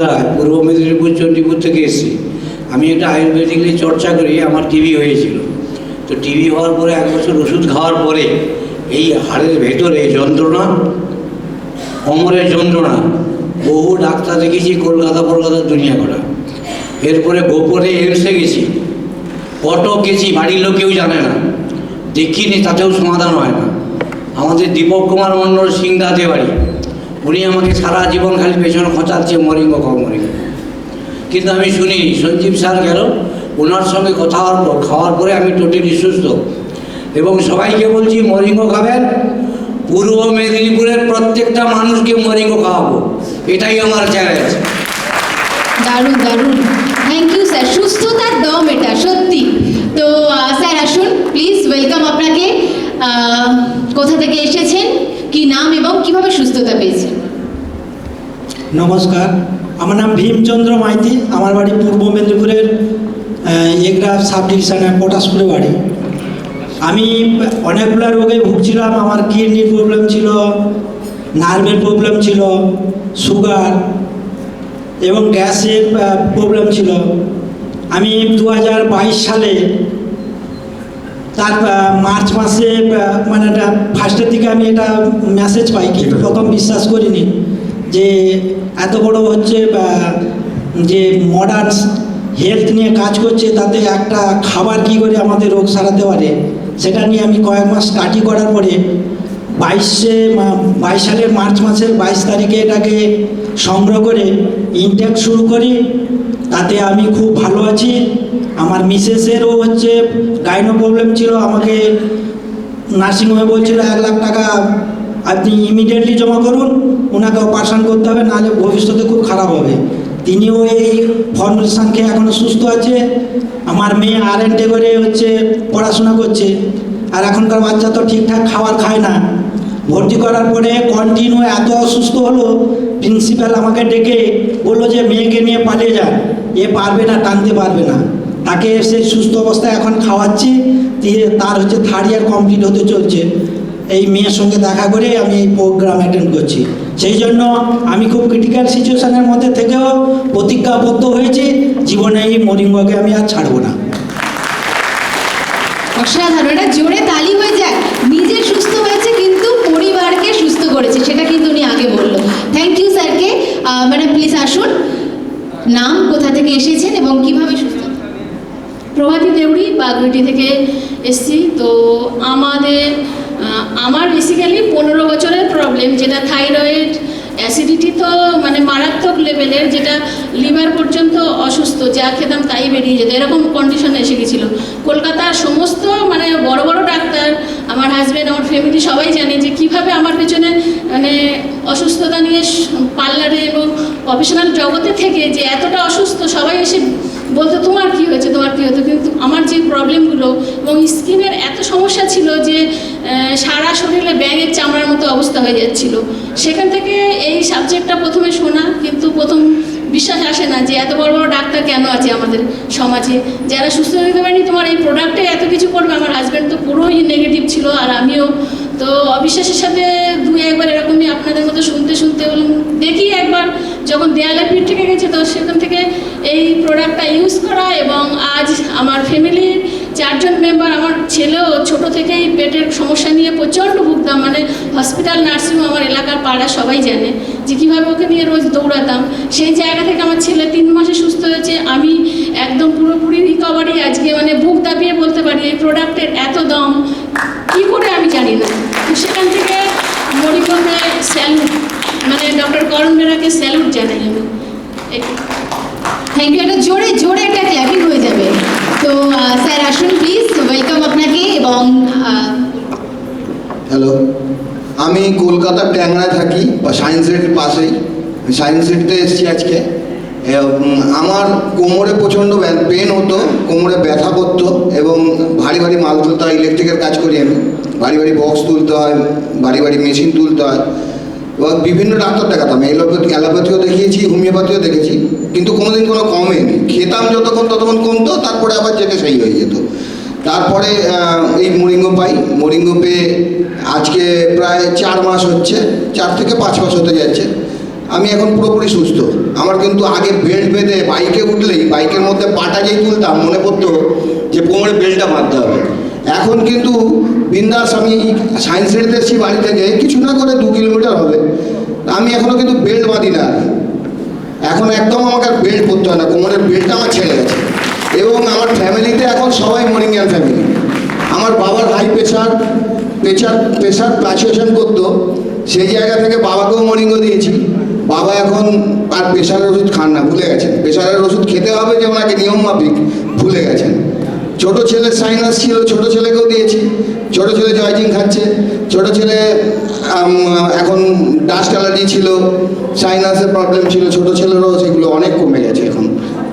পূর্ব মেদিনীপুর চণ্ডীপুর থেকে এসেছি। আমি একটা আয়ুর্বেদিক নিয়ে চর্চা করি। আমার টিবি হয়েছিল, তো টিবি হওয়ার পরে 1 বছর ওষুধ খাওয়ার পরে এই হাড়ের ভেতরে যন্ত্রণা, কোমরের যন্ত্রণা, বহু ডাক্তার দেখেছি, কলকাতার দুনিয়া করা। এরপরে গোপনে এমসে গেছি, কটক গেছি, বাড়ির লোক কেউ জানে না, দেখিনি, তাতেও সমাধান হয় না। আমাদের দীপক কুমার মণ্ডল সিংদাতে বাড়ি, উনি আমাকে সারা জীবন খালি পেছনে খোঁচাচ্ছে, মরিঙ্গ খাও মরিঙ্গ। কিন্তু আমি শুনিনি। সঞ্জীব স্যার গেল, ওনার সঙ্গে কথা খাওয়ার পরে আমি টোটালি সুস্থ। এবং সবাইকে বলছি মরিঙ্গ খাবেন। পূর্ব মেদিনীপুরের প্রত্যেকটা মানুষকে মরিঙ্গ খাওয়াবো, এটাই আমার চ্যালেঞ্জ। দারুণ দারুণ, থ্যাংক ইউ স্যার। সুস্থতার দম এটা সত্যি। তো স্যার আসুন প্লিজ, ওয়েলকাম আপনাকে। কোথা থেকে এসেছেন, কি নাম এবং কিভাবে সুস্থতা পেয়েছেন? নমস্কার, আমার নাম ভীমচন্দ্র মাইতি। আমার বাড়ি পূর্ব মেদিনীপুরের এগরা সাব ডিভিশনের পটাশপুরে বাড়ি। আমি অনেকগুলো রোগে ভুগছিলাম। আমার কিডনির প্রবলেম ছিল, নার্ভের প্রবলেম ছিল, সুগার এবং গ্যাসের প্রবলেম ছিল। আমি 2022 সালে তার মার্চ মাসে মানে ফার্স্টের দিকে আমি এটা মেসেজ পাই, কিন্তু প্রথম বিশ্বাস করিনি যে এত বড় হচ্ছে যে মডার্ন হেলথ নিয়ে কাজ করছে, তাতে একটা খাবার কী করে আমাদের রোগ সারাতে পারে সেটা নিয়ে আমি কয়েক মাস স্টাডি করার পরে 22 সালের মার্চ মাসের 22 তারিখে এটাকে সংগ্রহ করে ইনটেক শুরু করি। তাতে আমি খুব ভালো আছি। আমার মিসেসেরও হচ্ছে গাইনো প্রবলেম ছিল, আমাকে নার্সিংহোমে বলছিল 1 লাখ টাকা আপনি ইমিডিয়েটলি জমা করুন, ওনাকে অপারেশন করতে হবে, নাহলে ভবিষ্যতে খুব খারাপ হবে। তিনিও এই ফর্মুলেশন খেয়ে এখনও সুস্থ আছে। আমার মেয়ে R&D করে হচ্ছে পড়াশোনা করছে। আর এখনকার বাচ্চা তো ঠিকঠাক খাবার খায় না। ভর্তি করার পরে কন্টিনিউ এত অসুস্থ হলো, প্রিন্সিপাল আমাকে ডেকে বললো যে মেয়েকে নিয়ে পালিয়ে যান, এ পারবে না, টানতে পারবে না। তাকে সেই সুস্থ অবস্থায় এখন খাওয়াচ্ছি। তার হচ্ছে 3rd ইয়ার কমপ্লিট হতে চলছে। এই মেয়ের সঙ্গে দেখা করে আমি এই প্রোগ্রাম অ্যাটেন্ড করছি। সেই জন্য আমি খুব ক্রিটিক্যাল সিচুয়েশনের মধ্যে থেকেও প্রতিজ্ঞাবদ্ধ হয়েছি, জীবনে এই মরিঙ্গকে আমি আর ছাড়বো না। অসাধারণ, এটা জোরে তালি হয়ে যায়। নিজে সুস্থ হয়েছে কিন্তু পরিবারকে সুস্থ করেছে, সেটা কিন্তু উনি আগে বললো। থ্যাংক ইউ স্যারকে। ম্যাডাম প্লিজ আসুন, নাম, কোথা থেকে এসেছেন এবং কিভাবে সুস্থ? প্রভাতী দেউড়ি, বাগড়িটি থেকে এসছি। তো আমার বেসিক্যালি 15 বছরের প্রবলেম, যেটা থাইরয়েড, অ্যাসিডিটি তো মানে মারাত্মক লেভেলের, যেটা লিভার পর্যন্ত অসুস্থ, যা খেতাম তাই বেরিয়ে যেত, এরকম কন্ডিশনে এসে গেছিলো। কলকাতার সমস্ত মানে বড় বড় ডাক্তার, আমার হাজব্যান্ড, আমার ফ্যামিলি সবাই জানে যে কীভাবে আমার পেছনে মানে অসুস্থতা নিয়ে পার্লারে এবং প্রফেশনাল জগতে থেকে যে এতটা অসুস্থ, সবাই এসে বলতো তোমার কী হয়েছে, তোমার কী হতো। কিন্তু আমার যে প্রবলেমগুলো এবং স্কিনের এত সমস্যা ছিল যে সারা শরীরে ব্যাঙের চামড়ার মতো অবস্থা হয়ে যাচ্ছিল। সেখান থেকে এই সাবজেক্টটা প্রথমে শোনা, কিন্তু প্রথম বিশ্বাস আসে না যে এত বড় বড় ডাক্তার কেন আছে আমাদের সমাজে, যারা সুস্থ হতে পারেনি, তোমার এই প্রোডাক্টে এত কিছু করবে। আমার হাজব্যান্ড তো পুরোই নেগেটিভ ছিল, আর আমিও তো অবিশ্বাসের সাথে 2-1 এরকমই আপনাদের মতো শুনতে শুনতে বললাম দেখি একবার, যখন দেয়ালে পিঠ থেকে গেছে তো সেখান থেকে এই প্রোডাক্টটা ইউজ করা। এবং আজ আমার ফ্যামিলির 4 জন মেম্বার, আমার ছেলেও ছোট থেকেই পেটের সমস্যা নিয়ে প্রচণ্ড ভুগতাম, মানে হসপিটাল, নার্সিংহোম, আমার এলাকার পাড়া সবাই জানে যে কীভাবে ওকে নিয়ে রোজ দৌড়াতাম। সেই জায়গা থেকে আমার ছেলে 3 মাসে সুস্থ হয়েছে, আমি একদম পুরোপুরি রিকভারি। আজকে মানে বুক দাপিয়ে বলতে পারি এই প্রোডাক্টের এত দাম কী করে আমি জানি না। তো সেখান থেকে মরিঙ্গকে স্যালুট, মানে ডক্টর করণ বেরাকে স্যালুট জানাই আমি। Thank you. এটা জোরে জোরে একটা ক্ল্যাপিং হয়ে যাবে। তো স্যার আসুন প্লিজ, ওয়েলকাম আপনাকে। এবং হ্যালো, আমি কলকাতার ট্যাংরায় থাকি, বা সায়েন্স সিটির পাশেই। সায়েন্স সিটিতে এসেছি আজকে। আমার কোমরে প্রচণ্ড পেন হতো, কোমরে ব্যথা করতো এবং ভারী ভারী মাল তুলতে হয়। ইলেকট্রিকের কাজ করি আমি, ভারী ভারী বক্স তুলতে হয়, ভারী ভারী মেশিন তুলতে হয়। এবার বিভিন্ন ডাক্তার দেখাতাম, অ্যালোপ্যাথিও দেখিয়েছি, হোমিওপ্যাথিও দেখেছি, কিন্তু কোনোদিন কোনো কমেনি। খেতাম যতক্ষণ ততক্ষণ কমতো, তারপরে আবার যেতে সেই হয়ে যেত। তারপরে এই মরিঙ্গ পাই। মরিঙ্গ পেয়ে আজকে প্রায় 4 মাস হচ্ছে, 4 থেকে 5 মাস হতে যাচ্ছে। আমি এখন পুরোপুরি সুস্থ। আমার কিন্তু আগে বেল্ট বেঁধে বাইকে উঠলেই বাইকের মধ্যে পাটা যেই তুলতাম মনে পড়তো যে কোমরে বেল্টটা বাঁধতে হবে। এখন কিন্তু বিন্দাস আমি সায়েন্স সিটিতে এসেছি বাড়ি থেকে, কিছু না করে 2 কিলোমিটার হবে, আমি এখনও কিন্তু বেল্ট বাঁধি না। এখন একদম আমাকে আর বেল্ট পরতে হয় না, কোমরের বেল্টটা আমার ছেড়ে গেছে। এবং আমার ফ্যামিলিতে এখন সবাই মরিঙ্গিয়ান ফ্যামিলি। আমার বাবার হাই প্রেশার ফ্লাকচুয়েশন করতো, সেই জায়গা থেকে বাবাকেও মরিঙ্গো দিয়েছি। বাবা এখন আর প্রেশারের ওষুধ খান না, ভুলে গেছেন। প্রেশারের ওষুধ খেতে হবে যে ওনাকে নিয়ম মাফিক, ভুলে গেছেন। ছোট ছেলের সাইনাস ছিল, ছোট ছেলেকেও দিয়েছি, ছোট ছেলে জয়জিং খাচ্ছে। ছোট ছেলে এখন ডাস্ট অ্যালার্জি ছিল, সাইনাসের প্রবলেম ছিল, ছোট ছেলেরও সেগুলো অনেক কমে গেছে এখন।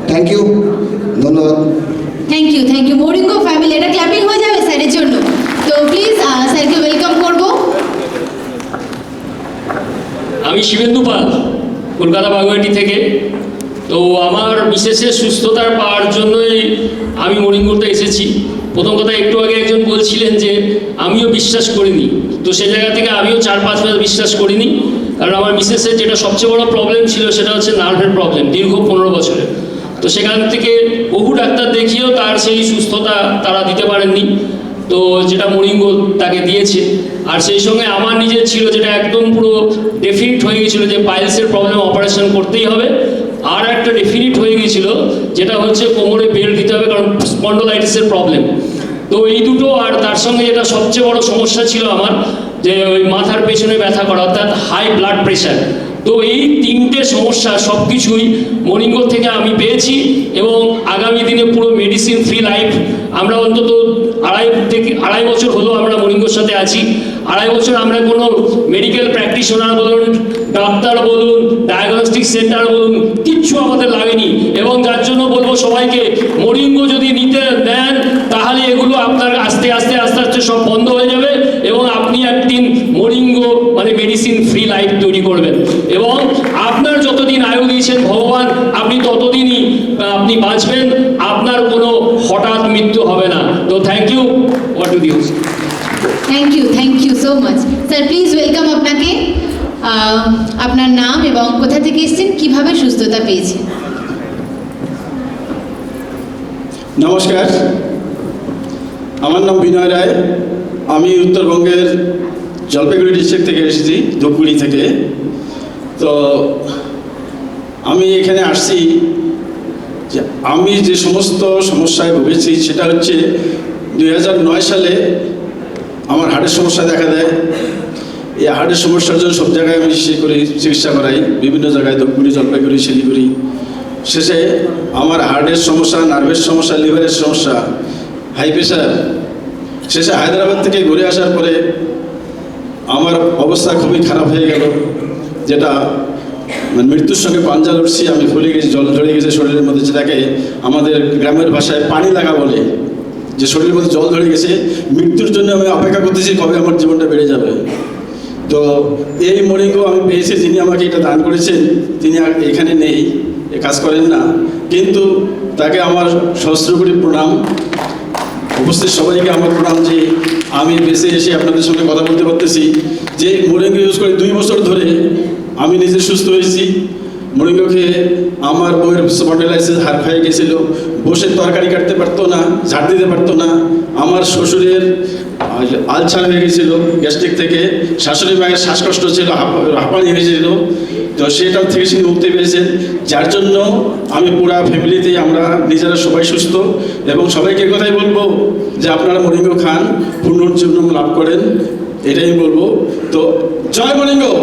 থ্যাংক ইউ, ধন্যবাদ। থ্যাংক ইউ মরিঙ্গো ফ্যামিলি, এটা ক্ল্যাপিং হয়ে যাবে স্যারের জন্য। তো প্লিজ স্যারকে ওয়েলকাম করব। আমি শিবেন্দু পাল, কলকাতা বাগুয়াটি থেকে। তো আমার মিসেসের সুস্থতার পাওয়ার জন্যই আমি মরিঙ্গোতে এসেছি। প্রথম কথা, একটু আগে একজন বলছিলেন যে আমিও বিশ্বাস করিনি, তো সে জায়গা থেকে আমিও 4-5 মাস বিশ্বাস করিনি। কারণ আমার মিসেসের যেটা সবচেয়ে বড় প্রবলেম ছিল সেটা হচ্ছে নার্ভের প্রবলেম, দীর্ঘ 15 বছরের। তো সেখান থেকে বহু ডাক্তার দেখিয়েও তার সেই সুস্থতা তারা দিতে পারেননি, তো যেটা মরিঙ্গো তাকে দিয়েছে। আর সেই সঙ্গে আমার নিজের ছিল যেটা একদম পুরো ডেফিনিট হয়ে গেছিলো যে পাইলসের প্রবলেম, অপারেশন করতেই হবে। আর একটা ডেফিনিট হয়ে গেছিলো যেটা হচ্ছে কোমরে বেল্ট দিতে হবে, কারণ স্পন্ডোলাইটিসের প্রবলেম। তো এই দুটো, আর তার সঙ্গে যেটা সবচেয়ে বড় সমস্যা ছিল আমার, যে ওই মাথার পেছনে ব্যথা করা, অর্থাৎ হাই ব্লাড প্রেশার। তো এই 3টে সমস্যা সব কিছুই মরিঙ্গো থেকে আমি পেয়েছি। এবং আগামী দিনে পুরো মেডিসিন ফ্রি লাইফ, আমরা অন্তত 2.5 বছর হলো আমরা মরিঙ্গোর সাথে আছি। 2.5 বছর আমরা কোনো মেডিকেল প্র্যাকটিশনার বলুন, ডাক্তার বলুন, ডায়াগনস্টিক সেন্টার বলুন, কিচ্ছু আমাদের লাগেনি। এবং যার জন্য বলবো সবাইকে, মরিঙ্গো যদি নিতে দেন তাহলে এগুলো আপনার আস্তে আস্তে সব বন্ধ হয়ে যাবে, এবং আপনি একদিন মরিঙ্গো মানে মেডিসিন ফ্রি লাইফ তৈরি করবেন। এবং আপনার যতদিন আয়ু দিয়েছেন ভগবান, আপনি ততদিনই আপনি বাঁচবেন, আপনার কোনো হঠাৎ মৃত্যু হবে না। তো thank you, what to you. Thank you so much sir. Please welcome আপনাকে। আপনার নাম এবং কোথা থেকে এসেছেন, কিভাবে সুস্থতা পেয়েছেন? নমস্কার, আমার নাম বিনয় রায়। আমি উত্তরবঙ্গের জলপাইগুড়ি ডিস্ট্রিক্ট থেকে এসেছি, ধূপগুড়ি থেকে। তো আমি এখানে আসছি যে আমি যে সমস্ত সমস্যায় ভুগেছি সেটা হচ্ছে 2009 সালে আমার হার্টের সমস্যা দেখা দেয়। এই হার্টের সমস্যার জন্য সব জায়গায় আমি চিকিৎসা করাই, বিভিন্ন জায়গায়, ধূপগুড়ি, জলপাইগুড়ি, শিলিগুড়ি। শেষে আমার হার্টের সমস্যা, নার্ভের সমস্যা, লিভারের সমস্যা, হাই প্রেশার। শেষে হায়দ্রাবাদ থেকে ঘুরে আসার পরে আমার অবস্থা খুবই খারাপ হয়ে গেল, যেটা মৃত্যুর সঙ্গে পাঞ্জা লড়ছি। আমি ফুলে গেছি, জল ধরে গেছে শরীরের মধ্যে, যেটাকে আমাদের গ্রামের ভাষায় পানি লাগা বলে, যে শরীরের মধ্যে জল ধরে গেছে। মৃত্যুর জন্য আমি অপেক্ষা করতেছি কবে আমার জীবনটা বেড়ে যাবে। তো এই মরিঙ্গো আমি পেয়েছি, যিনি আমাকে এটা দান করেছেন তিনি এখানে নেই, এ কাজ করেন না, কিন্তু তাকে আমার সহস্র কোটি প্রণাম। উপস্থিত সবাইকে আমার প্রণাম যে আমি বেঁচে এসে আপনাদের সঙ্গে কথা বলতে পারতেছি। যে মরিঙ্গো ইউজ করে 2 বছর ধরে আমি নিজে সুস্থ হয়েছি। মরিঙ্গো খেয়ে আমার বউয়ের স্পন্ডাইলাইটিস, হাড় ক্ষয়ে গেছিল, বসে তরকারি কাটতে পারতো না, ঝাড় দিতে পারতো না। আমার শ্বশুরের আলসার হয়ে গেছিলো গ্যাস্ট্রিক থেকে, শাশুড়ি মায়ের শ্বাসকষ্ট ছিল, হাঁপানি হয়েছিল। তো সেটার থেকে সে মুক্তি পেয়েছেন, যার জন্য আমি পুরা ফ্যামিলিতে আমরা নিজেরা সবাই সুস্থ। এবং সবাইকে কথাই বলবো যে আপনারা মরিঙ্গো খান, পুনর্জন্ম লাভ করেন, এটাই বলবো। তো জয় মরিঙ্গো।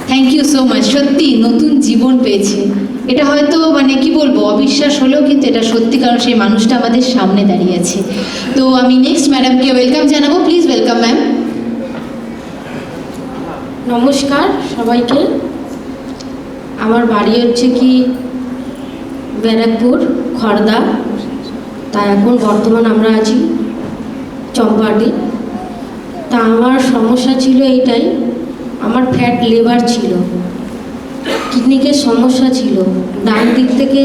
Thank you so much. সত্যি নতুন জীবন পেয়েছে, এটা হয়তো মানে কি বলবো, অবিশ্বাস হলেও কিন্তু এটা সত্যি, কারণ সেই মানুষটা আমাদের সামনে দাঁড়িয়ে আছে। তো আমি নেক্সট ম্যাডামকে ওয়েলকাম জানাবো। Please welcome ma'am. নমস্কার সবাইকে। আমার বাড়ি হচ্ছে কি ব্যারাকপুর, খড়দা। তা এখন বর্তমান আমরা আছি চম্পাহাটি। তা আমার সমস্যা ছিল এইটাই, আমার ফ্যাট লিভার ছিল, কিডনিকের সমস্যা ছিল, ডান দিক থেকে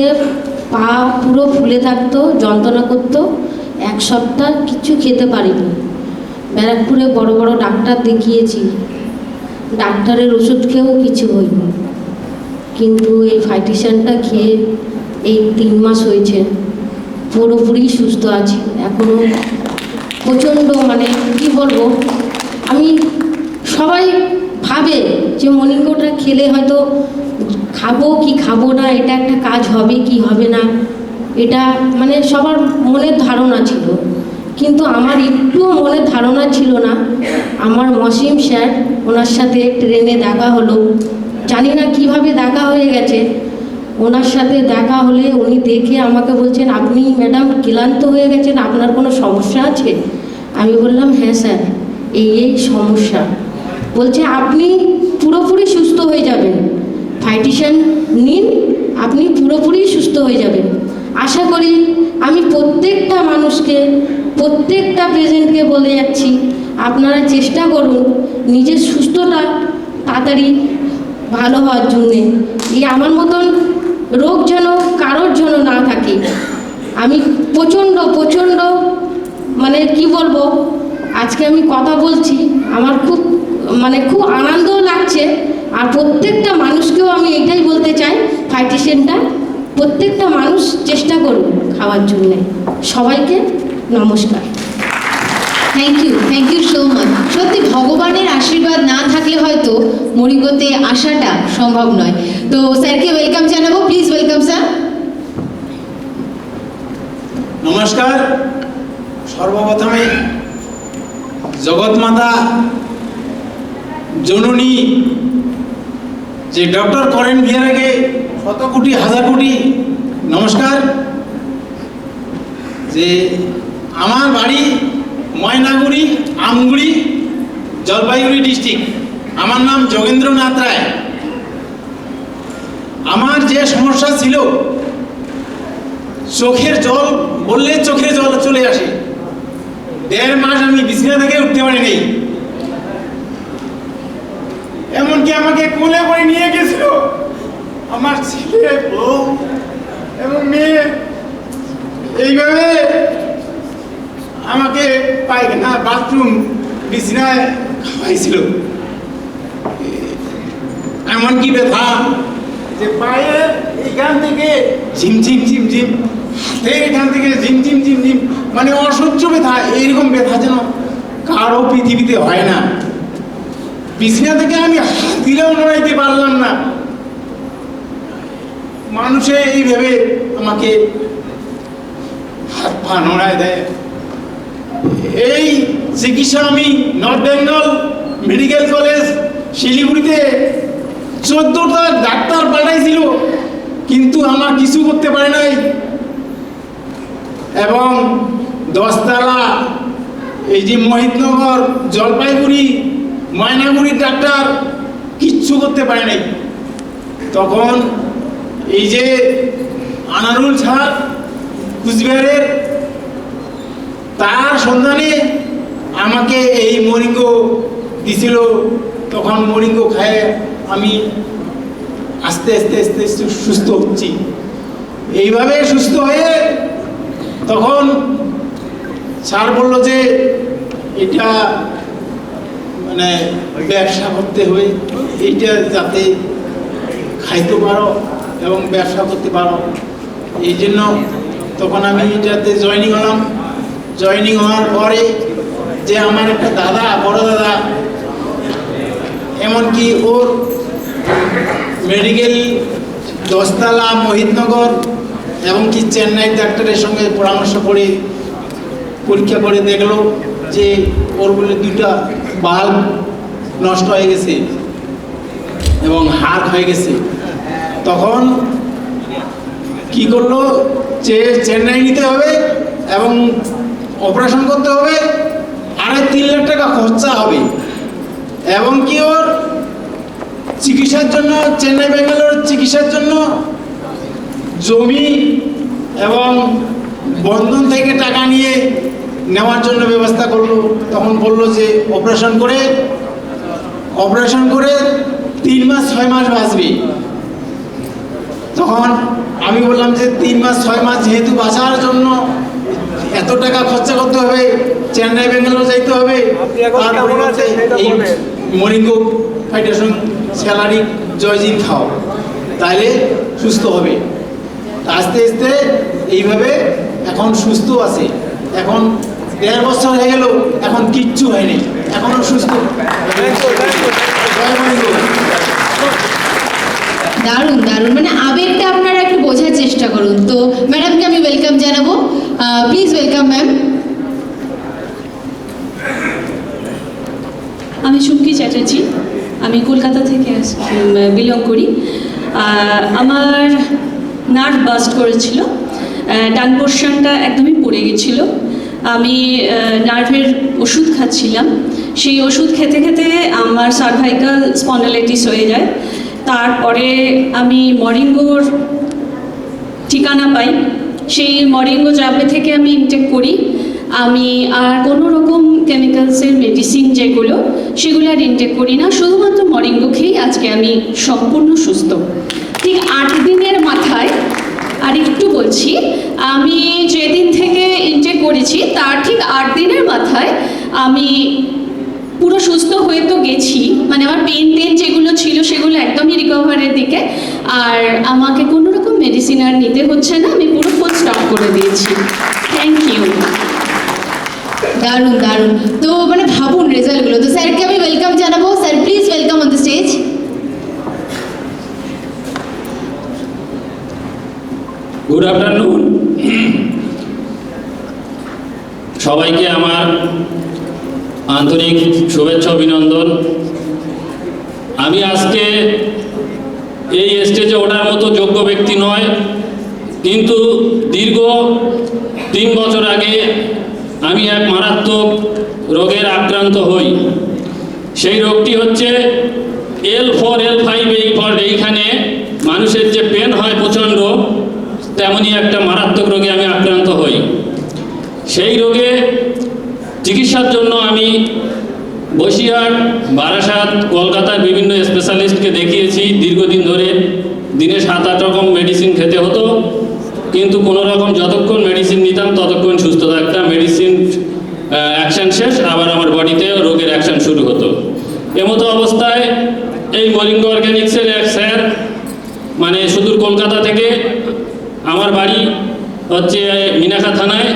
পা পুরো ফুলে থাকতো, যন্ত্রণা করতো। 1 সপ্তাহ কিছু খেতে পারিনি। ব্যারাকপুরে বড় বড় ডাক্তার দেখিয়েছি, ডাক্তারের ওষুধ খেয়েও কিছু হয়নি, কিন্তু এই ফাইটিশনটা খেয়ে এই 3 মাস হয়েছে, পুরোপুরি সুস্থ আছি। এখনও প্রচণ্ড মানে কি বলবো, আমি সবাই ভাবে যে মর্নিংটা খেলে হয়তো খাবো কি খাবো না, এটা একটা কাজ হবে কি হবে না, এটা মানে সবার মনের ধারণা ছিল, কিন্তু আমার একটুও মনের ধারণা ছিল না। আমার মসিম স্যার, ওনার সাথে ট্রেনে দেখা হলো, জানি না কিভাবে দেখা হয়ে গেছে। ওনার সাথে দেখা হলে উনি দেখে আমাকে বলছেন, আপনি ম্যাডাম ক্লান্ত হয়ে গেছেন, আপনার কোনো সমস্যা আছে? আমি বললাম হ্যাঁ স্যার, এই সমস্যা। বলছে আপনি পুরোপুরি সুস্থ হয়ে যাবেন, ফাইটিশন নিন, আপনি পুরোপুরি সুস্থ হয়ে যাবেন। আশা করি আমি প্রত্যেকটা মানুষকে, প্রত্যেকটা পেশেন্টকে বলে যাচ্ছি, আপনারা চেষ্টা করুন নিজের সুস্থতা তাড়াতাড়ি ভালো হওয়ার জন্যে। এই আমার মতন রোগ যেন কারোর জন্য না থাকে। আমি প্রচণ্ড মানে কি বলবো, আজকে আমি কথা বলছি, আমার খুব আনন্দও লাগছে। আর প্রত্যেকটা মানুষকেও আমি এটাই বলতে চাই, ফাইটিশনটা প্রত্যেকটা মানুষ চেষ্টা করুন খাওয়ার জন্যে। সবাইকে নমস্কার। Thank you so much. সত্যি ভগবানের আশীর্বাদ না থাকলে হয়তো মরিঙ্গোতে আসাটা সম্ভব নয়। তো স্যারকে ওয়েলকাম জানাবো, প্লিজ ওয়েলকাম স্যার। নমস্কার। সর্বপ্রথমে জগৎমাতা জননী যে ডক্টর করেন বিহারাকে শত কোটি হাজার কোটি নমস্কার। যে আমার বাড়ি ময়নাগুড়ি, আমগুড়ি, জলপাইগুড়ি ডিস্ট্রিক্ট। আমার নাম যোগেন্দ্রনাথ রায়। আমার যে সমস্যা ছিল, চোখের জল বললে চোখের জল চলে আসে। 1.5 মাস আমি বিছানা থেকে উঠতে পারিনি। এমনকি আমাকে কোলে করে নিয়ে গেছিল আমার ছেলে, বউ এবং মেয়ে। এইভাবে আমাকে পায়খানা, বাথরুম, বিছানায় খাওয়াইছিল। এমনকি ব্যথা যে পায়ের এখান থেকে ঝিমঝিম ঝিমঝিম, হাতের এখান থেকে ঝিমঝিম ঝিমঝিম, মানে অসহ্য ব্যথা। এইরকম ব্যথা যেন কারো পৃথিবীতে হয় না। বিছানা থেকে আমি হাত দিলেও নড়াইতে পারলাম না। মানুষে এইভাবে আমাকে হাত পা নড়ায় দেয়। এই চিকিৎসা আমি নর্থ বেঙ্গল মেডিকেল কলেজ শিলিগুড়িতে 14টা ডাক্তার পাঠাইছিল, কিন্তু আমার কিছু করতে পারে নাই। এবং 10 তলা এই যে মোহিতনগর, জলপাইগুড়ি, ময়নাগুড়ির ডাক্তার কিচ্ছু করতে পারে নাই। তখন এই যে আনারুল স্যার কুচবিহারের, তার সন্ধানে আমাকে এই মরিঙ্গো দিছিল। তখন মরিঙ্গো খায় আমি আস্তে আস্তে আস্তে আস্তে সুস্থ হচ্ছি। এইভাবে সুস্থ হয়ে তখন স্যার বলল যে এটা মানে ব্যবসা করতে হবে, এইটা যাতে খাইতে পারো এবং ব্যবসা করতে পারো। এই জন্য তখন আমি এটাতে জয়েনিং হলাম। জয়েনিং হওয়ার পরে যে আমার একটা দাদা, বড় দাদা, এমনকি ওর মেডিকেল 10 তলা মোহিতনগর এবং কি চেন্নাই ডাক্তারের সঙ্গে পরামর্শ করে পরীক্ষা করে দেখলো যে ওর বলে 2টা বাল্ব নষ্ট হয়ে গেছে এবং হাড় হয়ে গেছে। তখন কি করলো যে চেন্নাই নিতে হবে এবং অপারেশন করতে হবে, 3.5 লাখ টাকা খরচা হবে। এবং কি ওর চিকিৎসার জন্য, চেন্নাই বেঙ্গালোর চিকিৎসার জন্য জমি এবং বন্ধন থেকে টাকা নিয়ে নেওয়ার জন্য ব্যবস্থা করলো। তখন বললো যে অপারেশন করে 3 মাস 6 মাস বাঁচবে। তখন আমি বললাম যে 3 মাস 6 মাস যেহেতু বাঁচার জন্য এত টাকা খরচা করতে হবে, চেন্নাই বেঙ্গালোর যাইতে হবে, তারপরে এই মরিঙ্গো ফাইটেশন স্যালারি জয়জিন খাও, তাহলে সুস্থ হবে। আস্তে আস্তে এইভাবে এখন সুস্থ আছে। এখন 1.5 বছর হয়ে গেল, এখন কিচ্ছু হয়নি, এখনও সুস্থ। দারুণ দারুণ, মানে আবেগটা আপনারা একটু বোঝার চেষ্টা করুন। তো ম্যাডামকে আমি ওয়েলকাম জানাবো, প্লিজ ওয়েলকাম ম্যাম। আমি চুমকি চ্যাটার্জি, আমি কলকাতা থেকে বিলং করি। আমার নার্ভ বাস্ট করেছিল, ডান পোর্শনটা একদমই পড়ে গেছিলো। আমি নার্ভের ওষুধ খাচ্ছিলাম, সেই ওষুধ খেতে খেতে আমার সার্ভাইকাল স্পন্ডালাইটিস হয়ে যায়। তারপরে আমি মরিঙ্গোর ঠিকানা পাই, সেই মরিঙ্গো জাবে থেকে আমি ইনটেক করি। আমি আর কোনো রকম কেমিক্যালসের মেডিসিন যেগুলো সেগুলো আর ইনটেক করি না, শুধুমাত্র মরিঙ্গো খেয়েই আজকে আমি সম্পূর্ণ সুস্থ। ঠিক 8 দিনের মাথায়, আর একটু বলছি, আমি যেদিন থেকে ইনটেক করেছি তার ঠিক 8 দিনের মাথায় আমি পুরো সুস্থ হয়ে তো গেছি, মানে আমার পেন যেগুলো ছিল সেগুলো একদমই রিকভারের দিকে, আর আমাকে কোনো রকম মেডিসিন আর নিতে হচ্ছে না, আমি পুরো ফুল স্টপ করে দিয়েছি। Thank you. দারুণ দারুণ। তো মানে ভাবুন রেজাল্টগুলো। তো স্যারকে আমি ওয়েলকাম জানাবো। Sir please welcome on the stage. Good afternoon সবাইকে, আমার আন্তরিক শুভেচ্ছা অভিনন্দন। আমি আজকে এই স্টেজে ওঠার মতো যোগ্য ব্যক্তি নয়, কিন্তু দীর্ঘ 3 বছর আগে আমি এক মারাত্মক রোগের আক্রান্ত হই। সেই রোগটি হচ্ছে L4L5 এইখানে মানুষের যে পেন হয় প্রচণ্ড, তেমনই একটা মারাত্মক রোগে আমি আক্রান্ত হই। সেই রোগে চিকিৎসার জন্য আমি বসিরহাট, বারাসাত, কলকাতার বিভিন্ন স্পেশালিস্টকে দেখিয়েছি। দীর্ঘদিন ধরে দিনে 7-8 রকম মেডিসিন খেতে হতো, কিন্তু কোনো রকম যতক্ষণ মেডিসিন নিতাম ততক্ষণ সুস্থ থাকতাম। মেডিসিন অ্যাকশান শেষ, আবার আমার বডিতে রোগের অ্যাকশান শুরু হতো। এমতো অবস্থায় এই মরিঙ্গো অর্গ্যানিক্সের এক স্যার, মানে সুদূর কলকাতা থেকে, আমার বাড়ি হচ্ছে মিনাখা থানায়,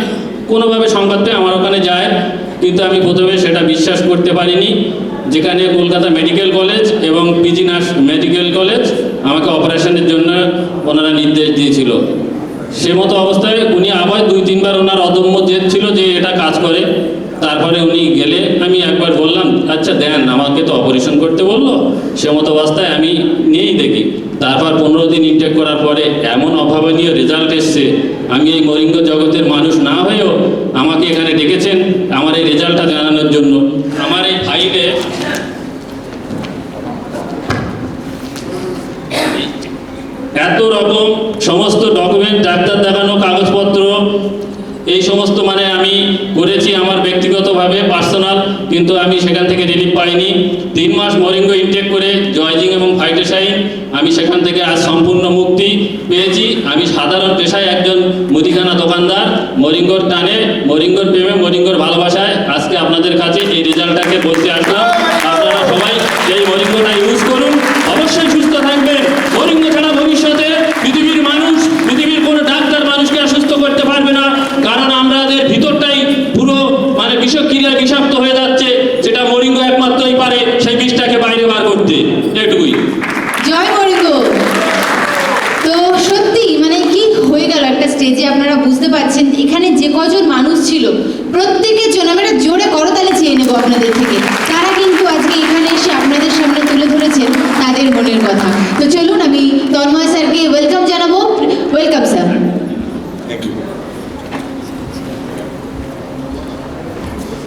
কোনোভাবে সংবাদ পেয়ে আমার ওখানে যায়। কিন্তু আমি প্রথমে সেটা বিশ্বাস করতে পারিনি, যেখানে কলকাতা মেডিকেল কলেজ এবং পিজি নার্স মেডিকেল কলেজ আমাকে অপারেশনের জন্য ওনারা নির্দেশ দিয়েছিল। সে মতো অবস্থায় উনি আবার 2-3 বার ওনার অদম্য জেদ ছিল যে এটা কাজ করে। তারপরে উনি গেলে আমি একবার বললাম, আচ্ছা দেন, আমাকে তো অপারেশন করতে বললো। সে মতো অবস্থায় আমি নিয়েই দেখি। তারপর 15 দিন ইনটেক করার পরে এমন অভাবনীয় রেজাল্ট এসছে, আমি এই মরিঙ্গো জগতের মানুষ না হয়েও আমাকে এখানে ডেকেছেন আমার এই রেজাল্টটা জানানোর জন্য। আমার এই ফাইলে এত রকম সমস্ত ডকুমেন্ট, ডাক্তার দেখানো কাগজপত্র, এই সমস্ত মানে আমি করেছি আমার ব্যক্তিগতভাবে পার্সোনাল, কিন্তু আমি সেখান থেকে রিলিফ পাইনি। 3 মাস মরিঙ্গো ইনটেক করে জয়জিং এবং ফাইটোসাইন আমি সেখান থেকে আজ সম্পূর্ণ মুক্তি পেয়েছি। আমি সাধারণ পেশায় একজন মুদিখানা দোকানদার, মরিঙ্গোর টানে, মরিঙ্গোর প্রেমে, মরিঙ্গোর ভালোবাসায় আজকে আপনাদের কাছে এই রেজাল্টটাকে বলতে আসলাম। আপনারা সবাই এই মরিঙ্গোটা ইউজ করুন, অবশ্যই সুস্থ থাকবেন। মরিঙ্গো ছাড়া ভবিষ্যতে পৃথিবীর মানুষ, পৃথিবীর কোনো ডাক্তার মানুষকে আর সুস্থ করতে পারবে না, কারণ আমাদের ভিতরটাই পুরো মানে বিষক্রিয়ায় বিষাক্ত হয়ে যাচ্ছে, যেটা মরিঙ্গো একমাত্রই পারে সেই বিষটাকে বাইরে বার করতে। এটুকুই। জয় মরিঙ্গো। তো সত্যি মানে কি হয়ে গেল একটা স্টেজে, আপনারা বুঝতে পারছেন এখানে যে কজন মানুষ ছিল প্রত্যেকের জন্য আমরা জোরে করতালি চেয়ে নেবো আপনাদের থেকে।